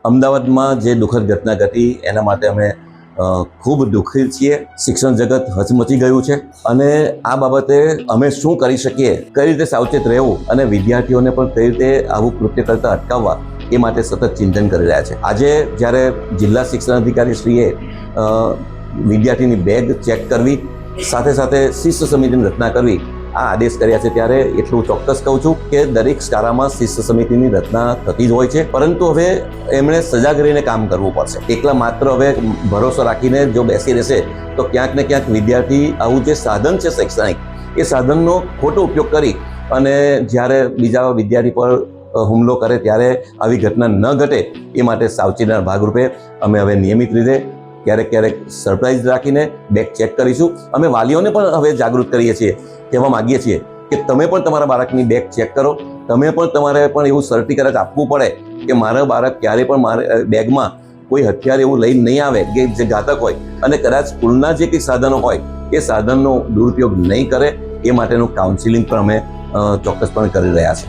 અમદાવાદમાં જે દુઃખદ ઘટના ઘટી એના માટે અમે ખૂબ દુઃખી છીએ. શિક્ષણ જગત હચમચી ગયું છે અને આ બાબતે અમે શું કરી શકીએ, કઈ રીતે સાવચેત રહેવું અને વિદ્યાર્થીઓને પણ કઈ રીતે આવું કૃત્ય કરતા અટકાવવા એ માટે સતત ચિંતન કરી રહ્યા છે. આજે જ્યારે જિલ્લા શિક્ષણ અધિકારી શ્રીએ વિદ્યાર્થીની બેગ ચેક કરવી, સાથે સાથે શિસ્ત સમિતિની રચના કરવી આ આદેશ કર્યા છે, ત્યારે એટલું ચોક્કસ કહું છું કે દરેક શાળામાં શિસ્ત સમિતિની રચના થતી જ હોય છે, પરંતુ હવે એમણે સજાગ રહીને કામ કરવું પડશે. એકલા માત્ર હવે ભરોસો રાખીને જો બેસી રહેશે તો ક્યાંક ને ક્યાંક વિદ્યાર્થી આવું જે સાધન છે શૈક્ષણિક, એ સાધનનો ખોટો ઉપયોગ કરી અને જ્યારે બીજા વિદ્યાર્થી પર હુમલો કરે ત્યારે આવી ઘટના ન ઘટે એ માટે સાવચેતીના ભાગરૂપે અમે હવે નિયમિત રીતે ક્યારેક સરપ્રાઇઝ રાખીને બેગ ચેક કરીશું. અમે વાલીઓને પણ હવે જાગૃત કરીએ છીએ, કહેવા માગીએ છીએ કે તમે પણ તમારા બાળકની બેગ ચેક કરો. તમે પણ તમારે પણ એવું સર્ટિફિકેટ આપવું પડે કે મારા બાળક ક્યારે પણ મારા બેગમાં કોઈ હથિયાર એવું લઈને નહીં આવે કે જે ઘાતક હોય, અને કદાચ સ્કૂલના જે કંઈ સાધનો હોય એ સાધનનો દુરુપયોગ નહીં કરે એ માટેનું કાઉન્સિલિંગ પણ અમે ચોક્કસપણે કરી રહ્યા છીએ.